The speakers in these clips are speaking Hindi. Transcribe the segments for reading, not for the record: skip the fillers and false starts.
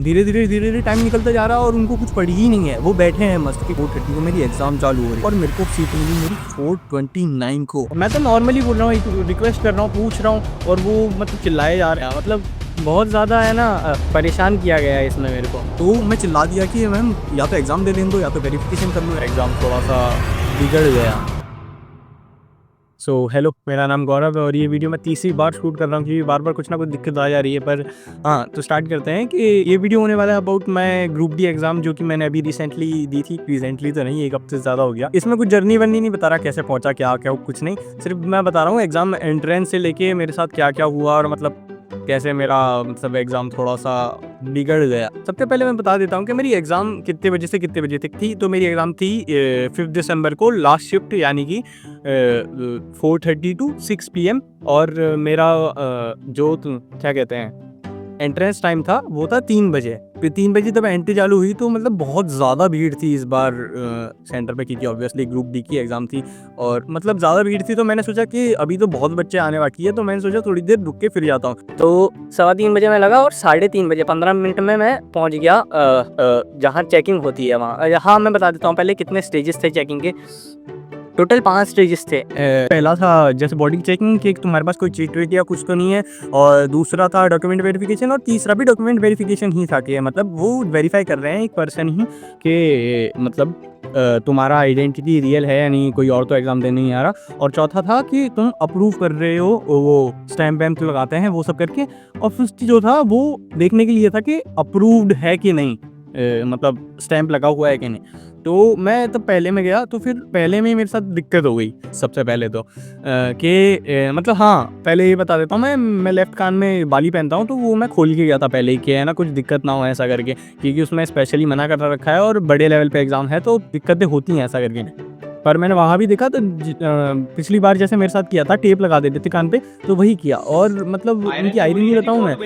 धीरे धीरे टाइम निकलता जा रहा है और उनको कुछ पड़ी ही नहीं है। वो बैठे हैं मस्त कि 4:30 को मेरी एग्जाम चालू हो रही है और मेरे को सीट मिली मेरी 4:29 को। मैं तो नॉर्मली बोल रहा हूँ, रिक्वेस्ट कर रहा हूँ, पूछ रहा हूँ और वो मतलब चिल्लाए जा रहे हैं। मतलब बहुत ज़्यादा है ना, परेशान किया गया है इसमें मेरे को। तो मैं चिल्ला दिया कि मैम या तो एग्ज़ाम दे दें दो या तो वेरिफिकेशन कर लो। एग्ज़ाम थोड़ा सा बिगड़ गया। हेलो, मेरा नाम गौरव है और ये वीडियो मैं तीसरी बार शूट कर रहा हूँ क्योंकि बार बार कुछ ना कुछ दिक्कत आ जा रही है। पर हाँ, तो स्टार्ट करते हैं कि ये वीडियो होने वाला है about my group D exam, जो कि मैंने अभी रिसेंटली दी थी। रिसेंटली तो नहीं, एक हफ्ते से ज़्यादा हो गया। इसमें कुछ जर्नी वर्नी नहीं बता रहा, कैसे पहुंचा क्या क्या कुछ नहीं, सिर्फ मैं बता रहा हूँ एग्जाम एंट्रेंस से लेके मेरे साथ क्या क्या हुआ और मतलब कैसे मेरा मतलब एग्ज़ाम थोड़ा सा बिगड़ गया। सबसे पहले मैं बता देता हूँ कि मेरी एग्ज़ाम कितने बजे से कितने बजे तक थी। तो मेरी एग्ज़ाम थी 5 दिसंबर को, लास्ट शिफ्ट यानी कि 4:30 to 6 PM। और मेरा जो क्या कहते हैं एंट्रेंस टाइम था वो था 3 बजे। फिर 3 बजे जब एंट्री चालू हुई तो मतलब बहुत ज़्यादा भीड़ थी इस बार सेंटर पे, क्योंकि ऑब्वियसली ग्रुप डी की एग्ज़ाम थी और मतलब ज़्यादा भीड़ थी। तो मैंने सोचा कि अभी तो बहुत बच्चे आने बाकी है, तो मैंने सोचा थोड़ी देर रुक के फिर जाता हूँ। तो 3:15 बजे मैं लगा और 3:30 बजे 15 मिनट में मैं पहुँच गया जहाँ चेकिंग होती है वहाँ। हाँ, मैं बता देता हूँ पहले कितने स्टेजेस थे चेकिंग के। टोटल 5 स्टेजेस थे। पहला था जैसे बॉडी चेकिंग कि तुम्हारे पास कोई चीट वेट या कुछ तो नहीं है, और दूसरा था डॉक्यूमेंट वेरिफिकेशन, और तीसरा भी डॉक्यूमेंट वेरिफिकेशन ही था कि मतलब वो वेरीफाई कर रहे हैं एक पर्सन ही कि मतलब तुम्हारा आइडेंटिटी रियल है या नहीं, कोई और तो एग्जाम देने नहीं आ रहा। और चौथा था कि तुम अप्रूव कर रहे हो, वो स्टैम्प वैम्प लगाते हैं वो सब करके। और फिफ्थ जो था वो देखने के लिए था कि अप्रूव्ड है कि नहीं, मतलब स्टैम्प लगा हुआ है कि नहीं। तो मैं तब पहले में गया तो फिर पहले में ही मेरे साथ दिक्कत हो गई। सबसे पहले तो कि मतलब हाँ, पहले ये बता देता हूँ, मैं लेफ्ट कान में बाली पहनता हूँ, तो वो मैं खोल के गया था पहले ही कि है ना कुछ दिक्कत ना हो ऐसा करके, क्योंकि उसमें स्पेशली मना कर रखा है और बड़े लेवल पे एग्जाम है तो दिक्कतें होती हैं ऐसा करके। पर मैंने वहाँ भी देखा तो पिछली बार जैसे मेरे साथ किया था, टेप लगा देते थे कान पे, तो वही किया। और मतलब उनकी आयरनी बताऊँ मैं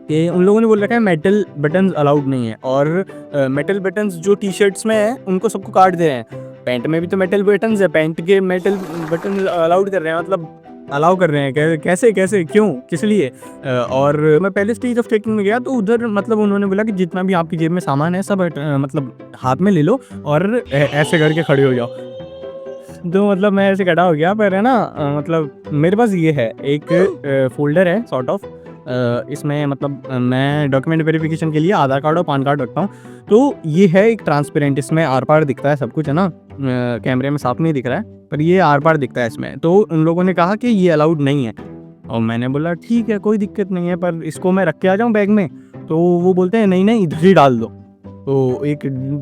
कि उन लोगों ने बोल रखा है मेटल बटन्स अलाउड नहीं है, और मेटल बटन्स जो टी शर्ट्स में है उनको सबको काट दे रहे हैं। पैंट में भी तो मेटल बटन्स है, पैंट के मेटल बटन अलाउड कर रहे हैं, मतलब अलाउ कर रहे हैं। कैसे कैसे क्यों किस लिए? और मैं पहले स्टेज ऑफ चेकिंग में गया तो उधर मतलब उन्होंने बोला कि जितना भी आपकी जेब में सामान है सब मतलब हाथ में ले लो और ऐसे करके खड़े हो जाओ। तो मतलब मैं ऐसे खड़ा हो गया, पर है ना मतलब मेरे पास ये है एक फोल्डर है सॉर्ट ऑफ। इसमें मतलब मैं डॉक्यूमेंट वेरिफिकेशन के लिए आधार कार्ड और पान कार्ड रखता हूँ। तो ये है एक ट्रांसपेरेंट, इसमें आर पार दिखता है सब कुछ, है ना। कैमरे में साफ नहीं दिख रहा है पर ये आर पार दिखता है इसमें। तो उन लोगों ने कहा कि ये अलाउड नहीं है, और मैंने बोला ठीक है कोई दिक्कत नहीं है, पर इसको मैं रख के आ जाऊँ बैग में? तो वो बोलते हैं नहीं नहीं, इधर ही डाल दो। तो एक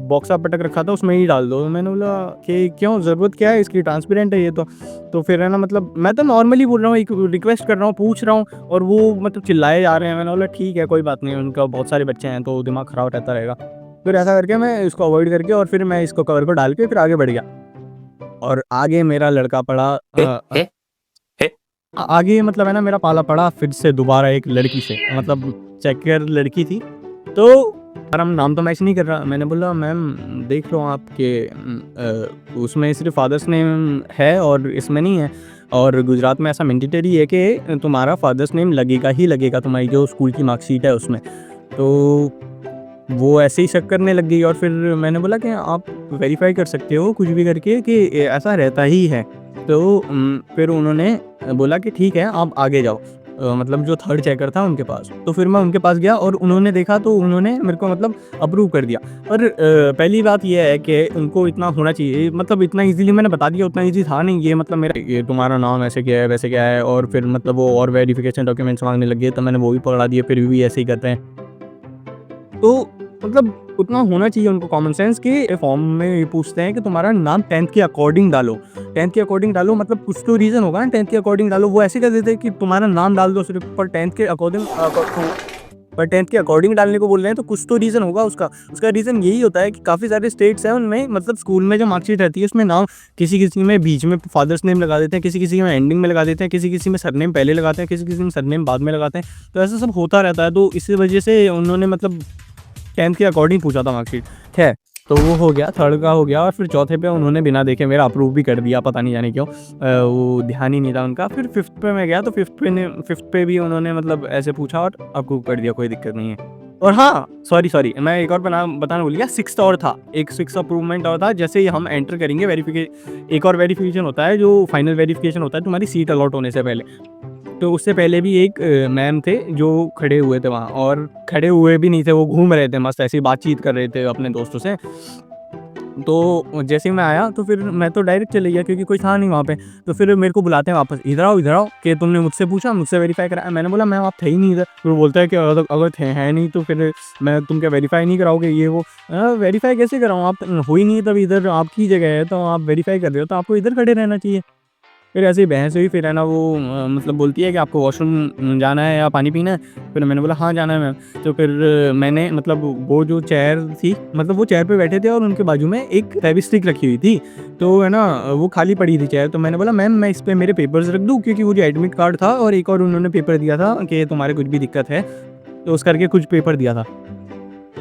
बॉक्स आप पटक रखा था उसमें ही डाल दो। मैंने बोला कि क्यों, ज़रूरत क्या है इसकी, ट्रांसपेरेंट है ये तो फिर है ना मतलब मैं तो नॉर्मली बोल रहा हूँ, एक रिक्वेस्ट कर रहा हूँ, पूछ रहा हूँ, और वो मतलब चिल्लाए जा रहे हैं। मैंने बोला ठीक है कोई बात नहीं, उनका बहुत सारे बच्चे हैं तो दिमाग ख़राब रहता रहेगा। फिर ऐसा करके मैं इसको अवॉइड करके और फिर मैं इसको कवर को डाल के फिर आगे बढ़ गया। और आगे मेरा लड़का पड़ा आगे मतलब है ना मेरा पाला पड़ा फिर से दोबारा एक लड़की से, मतलब चेकर लड़की थी। तो यार हम नाम तो मैच नहीं कर रहा। मैंने बोला मैम देख लो आपके उसमें सिर्फ फादर्स नेम है और इसमें नहीं है, और गुजरात में ऐसा मैंडेटरी है कि तुम्हारा फादर्स नेम लगेगा ही लगेगा तुम्हारी जो स्कूल की मार्कशीट है उसमें। तो वो ऐसे ही शक करने लग गई, और फिर मैंने बोला कि आप वेरीफाई कर सकते हो कुछ भी करके कि ऐसा रहता ही है। तो फिर उन्होंने बोला कि ठीक है आप आगे जाओ, मतलब जो थर्ड चेकर था उनके पास। तो फिर मैं उनके पास गया और उन्होंने देखा तो उन्होंने मेरे को मतलब अप्रूव कर दिया। पर पहली बात यह है कि उनको इतना होना चाहिए, मतलब इतना इजीली मैंने बता दिया, उतना इजी था नहीं ये। मतलब मेरा ये तुम्हारा नाम ऐसे क्या है वैसे क्या है, और फिर मतलब वो और वेरिफिकेशन डॉक्यूमेंट्स मांगने लगे तो मैंने वो भी पकड़ा दिए, फिर भी ऐसे ही करते हैं। तो मतलब उतना होना चाहिए उनको कॉमन सेंस कि फॉर्म में ये पूछते हैं कि तुम्हारा नाम 10th के अकॉर्डिंग डालो। 10th के अकॉर्डिंग डालो मतलब कुछ तो रीज़न होगा ना, 10th के अकॉर्डिंग डालो। वो ऐसे कर देते हैं कि तुम्हारा नाम डाल दो सिर्फ, पर 10th के अकॉर्डिंग पर 10th के अकॉर्डिंग डालने को बोल रहे हैं तो कुछ तो रीज़न होगा उसका। उसका रीज़न यही होता है कि काफ़ी सारे स्टेट्स हैं उनमें मतलब स्कूल में जो मार्कशीट रहती है उसमें नाम किसी किसी में बीच में फादर्स नेम लगा देते हैं, किसी किसी में एंडिंग में लगा देते हैं, किसी किसी में सरनेम पहले लगाते हैं, किसी किसी में सरनेम बाद में लगाते हैं। तो ऐसा सब होता रहता है। तो इसी वजह से उन्होंने मतलब 10th के अकॉर्डिंग पूछा था मार्कशीट है। तो वो हो गया, थर्ड का हो गया, और फिर चौथे पे उन्होंने बिना देखे मेरा अप्रूव भी कर दिया, पता नहीं जाने क्यों। वो ध्यान ही नहीं था उनका। फिर फिफ्थ पे मैं गया तो फिफ्थ पे भी उन्होंने मतलब ऐसे पूछा और अप्रूव कर दिया, कोई दिक्कत नहीं है। और हाँ, सॉरी मैं एक और बताना भूल गया, 6th और था, एक 6th अप्रूवमेंट और था। जैसे ही हम एंटर करेंगे एक और वेरिफिकेशन होता है, जो फाइनल वेरिफिकेशन होता है तुम्हारी सीट अलॉट होने से पहले। तो उससे पहले भी एक मैम थे जो खड़े हुए थे वहाँ, और खड़े हुए भी नहीं थे, वो घूम रहे थे मस्त ऐसे ही बातचीत कर रहे थे अपने दोस्तों से। तो जैसे ही मैं आया तो फिर मैं तो डायरेक्ट चले गया क्योंकि कोई था नहीं वहाँ पे। तो फिर मेरे को बुलाते हैं वापस, इधर आओ कि तुमने मुझसे पूछा, मुझसे वेरीफाई कराया। मैंने बोला मैम आप थे ही नहीं इधर। फिर वो बोलता है कि अगर थे हैं नहीं तो फिर मैं तुम क्या वेरीफाई नहीं कराओगे ये वो। वेरीफाई कैसे कराऊँ, आप हो ही नहीं तब इधर, आपकी जगह है तो आप वेरीफाई कर रहे हो तो आपको इधर खड़े रहना चाहिए। फिर ऐसे ही बहस हुई, फिर है ना वो मतलब बोलती है कि आपको वॉशरूम जाना है या पानी पीना है? फिर मैंने बोला हाँ जाना है मैम। तो फिर मैंने मतलब वो जो चेयर थी, मतलब वो चेयर पे बैठे थे और उनके बाजू में एक फेविस्टिक रखी हुई थी, तो है ना वो खाली पड़ी थी चेयर। तो मैंने बोला मैम मैं इस पे मेरे पेपर्स रख दूँ, क्योंकि वो जो एडमिट कार्ड था और एक और उन्होंने पेपर दिया था कि तुम्हारे कुछ भी दिक्कत है तो उस करके कुछ पेपर दिया था।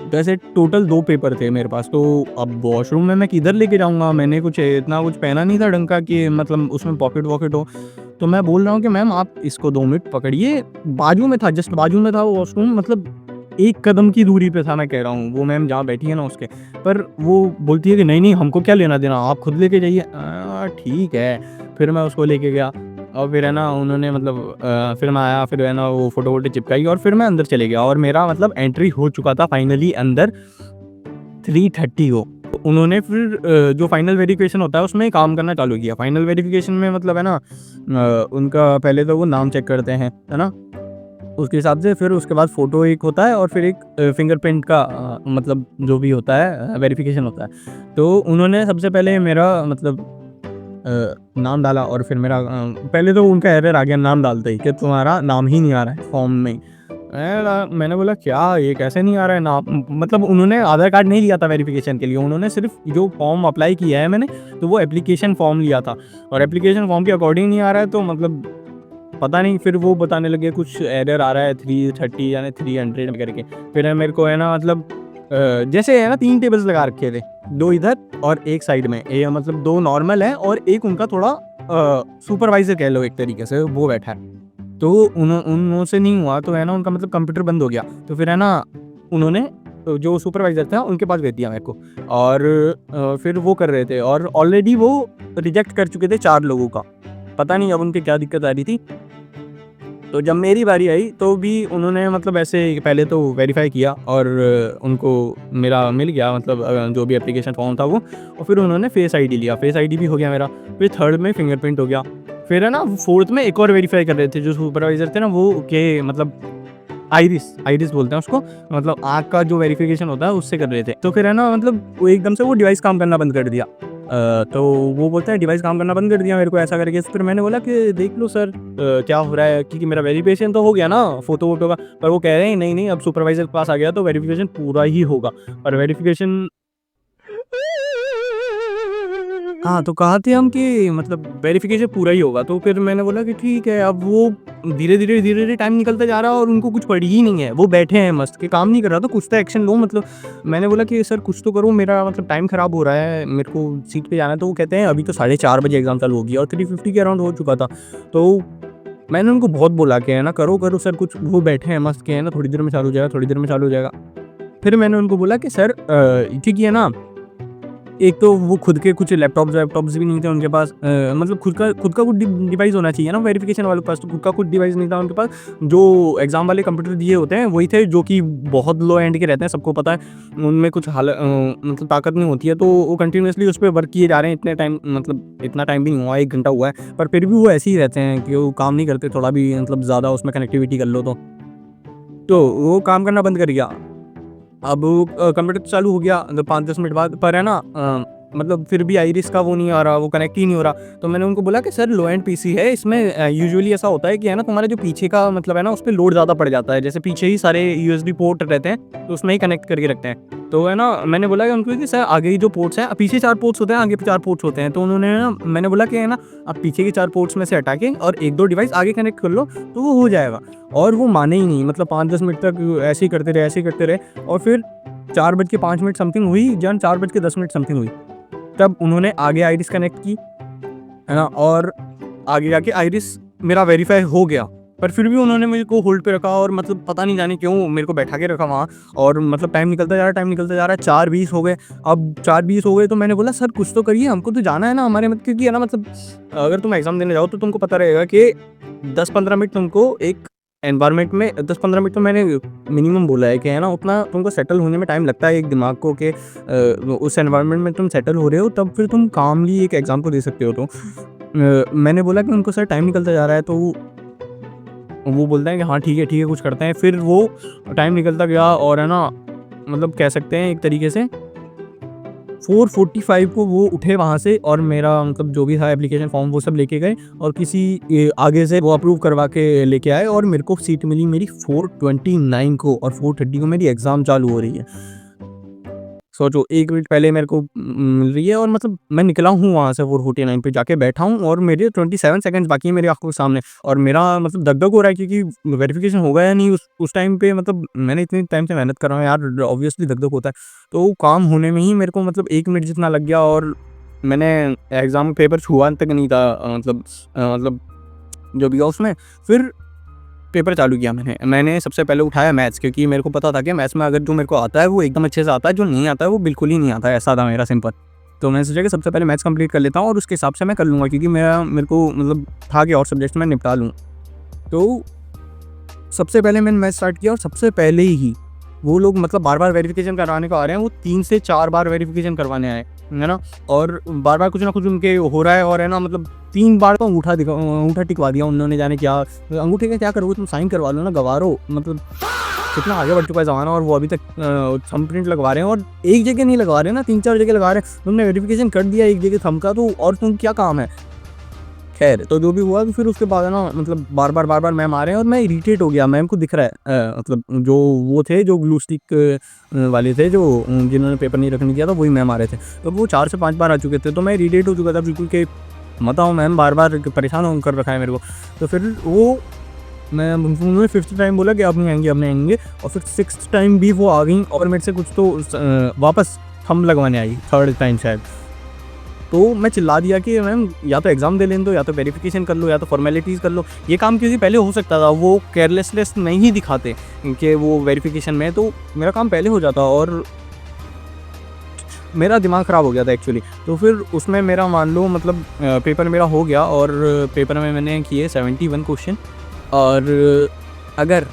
तो ऐसे टोटल 2 पेपर थे मेरे पास। तो अब वॉशरूम में मैं किधर लेके जाऊँगा? मैंने कुछ इतना कुछ पहना नहीं था ढंग का कि मतलब उसमें पॉकेट-वॉकेट हो। तो मैं बोल रहा हूँ कि मैम आप इसको 2 मिनट पकड़िए, बाजू में था, जस्ट बाजू में था वो वॉशरूम, मतलब 1 कदम की दूरी पे था मैं कह रहा हूँ, वो मैम जहाँ बैठी है ना उसके। पर वो बोलती है कि नहीं, हमको क्या लेना-देना, आप खुद लेके जाइए। ठीक है। फिर मैं उसको लेके गया और फिर है ना उन्होंने मतलब फिर मैं आया, फिर है ना वो फ़ोटो-वोटो चिपकाई और फिर मैं अंदर चले गया और मेरा मतलब एंट्री हो चुका था फाइनली अंदर 3:30 को। तो उन्होंने फिर जो फाइनल वेरिफिकेशन होता है उसमें काम करना चालू किया। फाइनल वेरिफिकेशन में मतलब है ना उनका पहले तो वो नाम चेक करते हैं, है ना? उसके हिसाब से फिर उसके बाद फ़ोटो एक होता है और फिर एक फिंगरप्रिंट का मतलब जो भी होता है वेरिफिकेशन होता है। तो उन्होंने सबसे पहले मेरा मतलब नाम डाला और फिर मेरा पहले तो उनका एरर आ गया नाम डालते ही कि तुम्हारा नाम ही नहीं आ रहा है फॉर्म में। मैंने बोला क्या ये कैसे नहीं आ रहा है नाम? मतलब उन्होंने आधार कार्ड नहीं लिया था वेरिफिकेशन के लिए, उन्होंने सिर्फ जो फॉर्म अप्लाई किया है मैंने, तो वो एप्लीकेशन फॉर्म लिया था और एप्लीकेशन फॉर्म के अकॉर्डिंग नहीं आ रहा है। तो मतलब पता नहीं, फिर वो बताने लगे कुछ एरर आ रहा है 330 यानी 300 करके। फिर मेरे को है ना मतलब जैसे है ना 3 टेबल्स लगा रखे थे, 2 इधर और 1 साइड में। ये मतलब 2 नॉर्मल है और एक उनका थोड़ा सुपरवाइज़र कह लो एक तरीके से, वो बैठा है। तो उनसे नहीं हुआ तो है ना उनका मतलब कंप्यूटर बंद हो गया। तो फिर है ना उन्होंने जो सुपरवाइज़र था उनके पास भेज दिया मेरे को और फिर वो कर रहे थे और ऑलरेडी वो रिजेक्ट कर चुके थे 4 लोगों का। पता नहीं अब उनकी क्या दिक्कत आ रही थी। तो जब मेरी बारी आई तो भी उन्होंने मतलब ऐसे पहले तो वेरीफ़ाई किया और उनको मेरा मिल गया मतलब जो भी एप्लीकेशन फॉर्म था वो, और फिर उन्होंने फेस आईडी लिया, फेस आईडी भी हो गया मेरा। फिर थर्ड में फिंगरप्रिंट हो गया। फिर है ना फोर्थ में एक और वेरीफ़ाई कर रहे थे जो सुपरवाइज़र थे ना वो, के मतलब आइरिस बोलते हैं उसको, मतलब आँख का जो वेरिफिकेशन होता है उससे कर रहे थे। तो फिर है ना मतलब वो एकदम से वो डिवाइस काम करना बंद कर दिया। तो वो बोलते हैं डिवाइस काम करना बंद कर दिया मेरे को ऐसा करके। फिर मैंने बोला कि देख लो सर क्या हो रहा है, क्योंकि मेरा वेरिफिकेशन तो हो गया ना फ़ोटो-वोटो का। पर वो कह रहे हैं नहीं अब सुपरवाइज़र के पास आ गया तो वेरिफिकेशन पूरा ही होगा, और वेरिफिकेशन हाँ, तो कहा थे हम कि मतलब वेरिफ़िकेशन पूरा ही होगा। तो फिर मैंने बोला कि ठीक है। अब वो धीरे-धीरे टाइम निकलता जा रहा है और उनको कुछ पड़ी ही नहीं है। वो बैठे हैं मस्त कि काम नहीं कर रहा तो कुछ तो एक्शन लो मतलब। मैंने बोला कि सर कुछ तो करो, मेरा मतलब टाइम ख़राब हो रहा है, मेरे को सीट पे जाना है। तो वो कहते हैं अभी तो 4:30 बजे एग्ज़ाम चालू होगी और 3:50 के अराउंड हो चुका था। तो मैंने उनको बहुत बोला कि है ना करो सर कुछ। वो बैठे हैं मस्त कि है ना थोड़ी देर में चालू हो जाएगा, थोड़ी देर में चालू हो जाएगा। फिर मैंने उनको बोला कि सर ठीक है ना, एक तो वो खुद के कुछ लैपटॉप्स भी नहीं थे उनके पास। मतलब खुद का कुछ डिवाइस होना चाहिए ना वेरिफिकेशन वालों के पास, तो खुद का कुछ डिवाइस नहीं था उनके पास। जो एग्ज़ाम वाले कंप्यूटर दिए होते हैं वही थे, जो कि बहुत लो एंड के रहते हैं, सबको पता है। उनमें कुछ मतलब ताकत नहीं होती है, तो वो कंटिन्यूअसली उस पे वर्क किए जा रहे हैं इतने टाइम, मतलब इतना टाइम भी नहीं हुआ, 1 घंटा हुआ है। पर फिर भी वो ऐसे ही रहते हैं कि वो काम नहीं करते, थोड़ा भी मतलब ज़्यादा उसमें कनेक्टिविटी कर लो तो। तो वो काम करना बंद कर दिया। अब कंप्यूटर तो चालू हो गया 5-10 मिनट बाद, पर है ना मतलब फिर भी आइरिस का वो नहीं आ रहा, वो कनेक्ट ही नहीं हो रहा। तो मैंने उनको बोला कि सर लो एंड पीसी है, इसमें यूजुअली ऐसा होता है कि है ना तुम्हारा जो पीछे का मतलब है ना उस पे लोड ज़्यादा पड़ जाता है, जैसे पीछे ही सारे यूएसबी पोर्ट रहते हैं तो उसमें ही कनेक्ट करके रखते हैं। तो है ना मैंने बोला कि उनको कि सर आगे ही जो पोर्ट्स हैं, पीछे 4 पोर्ट्स होते हैं, आगे 4 पोर्ट्स होते हैं। तो उन्होंने ना, मैंने बोला कि है ना आप पीछे के 4 पोर्ट्स में से हटा के और 1-2 डिवाइस आगे कनेक्ट कर लो तो वो हो जाएगा। और वो माने ही नहीं, मतलब 5-10 मिनट तक ऐसे ही करते रहे, ऐसे ही करते रहे। और फिर 4:05 समथिंग हुई, जन 4:10 समथिंग हुई, तब उन्होंने आगे आइरिस कनेक्ट की, है ना, और आगे जाके आइरिस मेरा वेरीफाई हो गया। पर फिर भी उन्होंने मेरे को होल्ड पे रखा और मतलब पता नहीं जाने क्यों मेरे को बैठा के रखा वहाँ। और मतलब टाइम निकलता जा रहा है, टाइम निकलता जा रहा है, 4:20 हो गए। अब 4:20 हो गए तो मैंने बोला सर कुछ तो करिए, हमको तो जाना है ना हमारे मत, क्योंकि है ना मतलब अगर तुम एग्ज़ाम देने जाओ तो तुमको पता रहेगा कि 10-15 मिनट तुमको एक एनवायरनमेंट में 10-15 मिनट तो मैंने मिनिमम बोला है कि है ना, उतना तुमको सेटल होने में टाइम लगता है एक दिमाग को कि उस एनवायरनमेंट में तुम सेटल हो रहे हो, तब फिर तुम कामली एक एग्ज़ाम को दे सकते हो। तो मैंने बोला कि उनको सर टाइम निकलता जा रहा है, तो वो बोलते हैं कि हाँ ठीक है कुछ करते हैं। फिर वो टाइम निकलता गया और है ना मतलब कह सकते हैं एक तरीके से 4:45 को वो उठे वहाँ से और मेरा मतलब जो भी था एप्लीकेशन फॉर्म वो सब लेके गए और किसी आगे से वो अप्रूव करवा के लेके आए और मेरे को सीट मिली मेरी 4:29 को और 4:30 को मेरी एग्ज़ाम चालू हो रही है। सोचो 1 मिनट पहले मेरे को मिल रही है और मतलब मैं निकला हूँ वहाँ से 4:49 पे जाके बैठा हूँ और मेरे 27 सेकंड्स बाकी है मेरी आँखों के सामने और मेरा मतलब दग-दग हो रहा है क्योंकि वेरिफ़िकेशन होगा या नहीं उस टाइम पे, मतलब मैंने इतने टाइम से मेहनत कर रहा हूँ यार, ऑब्वियसली दग-दग होता है। तो काम होने में ही मेरे को मतलब 1 मिनट जितना लग गया और मैंने एग्ज़ाम पेपर छुआ तक नहीं था, मतलब जो भी हुआ उसमें। फिर पेपर चालू किया मैंने सबसे पहले उठाया मैथ्स, क्योंकि मेरे को पता था कि मैथ्स में अगर जो मेरे को आता है वो एकदम अच्छे से आता है, जो नहीं आता है वो बिल्कुल ही नहीं आता है, ऐसा था मेरा सिंपल। तो मैंने सोचा कि सबसे पहले मैथ्स कंप्लीट कर लेता हूँ और उसके हिसाब से मैं कर लूँगा, क्योंकि मेरे को मतलब था कि और सब्जेक्ट में निपटा लूँ। तो सबसे पहले मैंने मैथ्स स्टार्ट किया और सबसे पहले ही वो लोग मतलब बार-बार वेरिफ़िकेशन करवाने को आ रहे हैं, वो 3 से 4 बार वेरिफ़िकेशन करवाने आए, है ना? और बार-बार कुछ ना कुछ उनके हो रहा है और है ना मतलब 3 बार तो अंगूठा टिकवा दिया उन्होंने, जाने क्या। अंगूठे का क्या करोगे तुम, साइन करवा लो ना, गँवारो, मतलब कितना आगे बढ़ चुका है ज़माना और वो अभी तक थंब प्रिंट लगवा रहे हैं और एक जगह नहीं लगवा रहे हैं ना, 3-4 जगह लगा रहे हैं। तुमने वेरिफ़िकेशन कर दिया एक जगह थंब का, तो और तुम क्या काम है? खैर, तो जो भी हुआ तो फिर उसके बाद है ना मतलब बार-बार मैम आ रहे हैं और मैं इरिटेट हो गया। मैम को दिख रहा है मतलब जो वो थे जो ग्लू स्टिक वाले थे जो जिन्होंने पेपर नहीं रखने दिया था, वही मैम आ रहे थे। तो वो 4 से 5 बार आ चुके थे, तो मैं इरिटेट हो चुका था बिल्कुल कि मत आओ मैम, बार-बार परेशान हो कर रखा है मेरे को। तो फिर वो मैं उन्होंने 5th टाइम बोला कि अब नहीं आएँगे और फिर 6th टाइम भी वो आ गईं और मेरे से कुछ तो वापस थंब लगवाने आई 3rd टाइम शायद। तो मैं चिल्ला दिया कि मैम या तो एग्ज़ाम दे लेने दो, या तो वेरिफ़िकेशन कर लो, या तो फ़ॉर्मेलिटीज़ कर लो। ये काम क्योंकि पहले हो सकता था, वो केयरलेसनेस नहीं दिखाते कि वो वेरिफ़िकेशन में, तो मेरा काम पहले हो जाता और मेरा दिमाग ख़राब हो गया था एक्चुअली। तो फिर उसमें मेरा मान लो मतलब पेपर मेरा हो गया और पेपर में मैंने किए 71 क्वेश्चन और अगर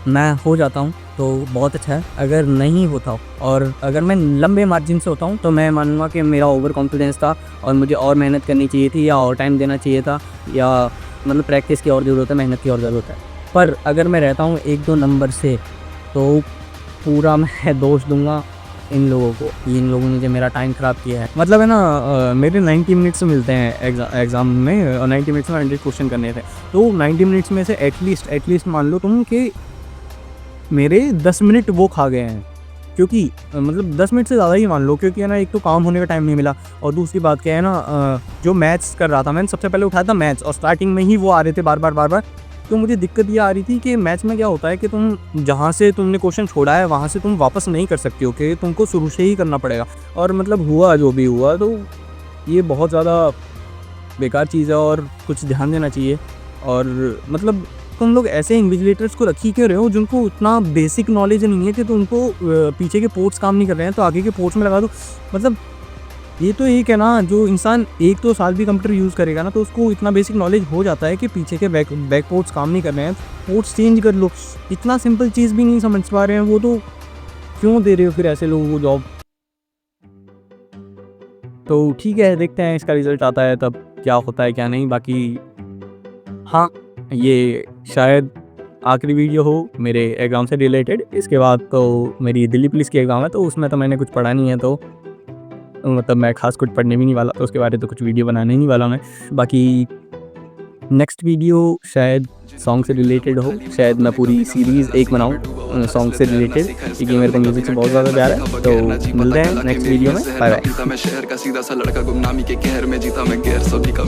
मैं हो जाता हूँ तो बहुत अच्छा है, अगर नहीं होता और अगर मैं लंबे मार्जिन से होता हूँ तो मैं मानूँगा कि मेरा ओवर कॉन्फिडेंस था और मुझे और मेहनत करनी चाहिए थी या और टाइम देना चाहिए था, या मतलब प्रैक्टिस की और ज़रूरत है, मेहनत की और ज़रूरत है। पर अगर मैं रहता हूँ 1-2 नंबर से तो पूरा मैं दोष दूंगा इन लोगों को, इन लोगों ने जो मेरा टाइम ख़राब किया है। मतलब है ना मेरे 90 मिनट्स मिलते हैं एग्ज़ाम में और 90 मिनट्स में 100 क्वेश्चन करने थे। तो 90 मिनट्स में से एटलीस्ट मान लो तुम कि मेरे 10 मिनट वो खा गए हैं, क्योंकि मतलब 10 मिनट से ज़्यादा ही मान लो, क्योंकि है ना एक तो काम होने का टाइम नहीं मिला और दूसरी बात क्या है ना जो मैथ्स कर रहा था, मैंने सबसे पहले उठाया था मैथ्स और स्टार्टिंग में ही वो आ रहे थे बार-बार। तो मुझे दिक्कत ये आ रही थी कि मैथ्स में क्या होता है कि तुम जहाँ से तुमने क्वेश्चन छोड़ा है वहाँ से तुम वापस नहीं कर सकते हो, कि तुमको शुरू से ही करना पड़ेगा। और मतलब हुआ जो भी हुआ, तो ये बहुत ज़्यादा बेकार चीज़ है और कुछ ध्यान देना चाहिए। और मतलब तुम लोग ऐसे इन्विजिलेटर्स को रखी क्यों रहे हो जिनको उतना बेसिक नॉलेज नहीं है कि तुमको पीछे के पोर्ट्स काम नहीं कर रहे हैं तो आगे के पोर्ट्स में लगा दो। मतलब ये तो एक है ना, जो इंसान 1-2 साल भी कंप्यूटर यूज़ करेगा ना तो उसको इतना बेसिक नॉलेज हो जाता है कि पीछे के बैक पोर्ट्स काम नहीं कर रहे हैं, पोर्ट्स चेंज कर लो। इतना सिंपल चीज़ भी नहीं समझ पा रहे हैं वो, तो क्यों दे रहे हो फिर ऐसे लोगों को जॉब? तो ठीक है, देखते हैं इसका रिज़ल्ट आता है तब क्या होता है क्या नहीं। बाकी हाँ, ये शायद आखिरी वीडियो हो मेरे एग्ज़ाम से रिलेटेड। इसके बाद तो मेरी दिल्ली पुलिस की एग्ज़ाम है, तो उसमें तो मैंने कुछ पढ़ा नहीं है, तो मतलब मैं ख़ास कुछ पढ़ने भी नहीं वाला, तो उसके बारे में तो कुछ वीडियो बनाने ही नहीं वाला मैं। बाकी नेक्स्ट वीडियो शायद सॉन्ग से रिलेटेड हो, शायद मैं पूरी सीरीज़ एक बनाऊँ सॉन्ग से रिलेटेड, क्योंकि मेरे को म्यूज़िक से बहुत ज़्यादा प्यार है। तो मिलते हैं नेक्स्ट वीडियो में, बाय बाय। मैं शहर का सीधा सा लड़का, गुमनामी के कहर में जीता मैं गैर सभी का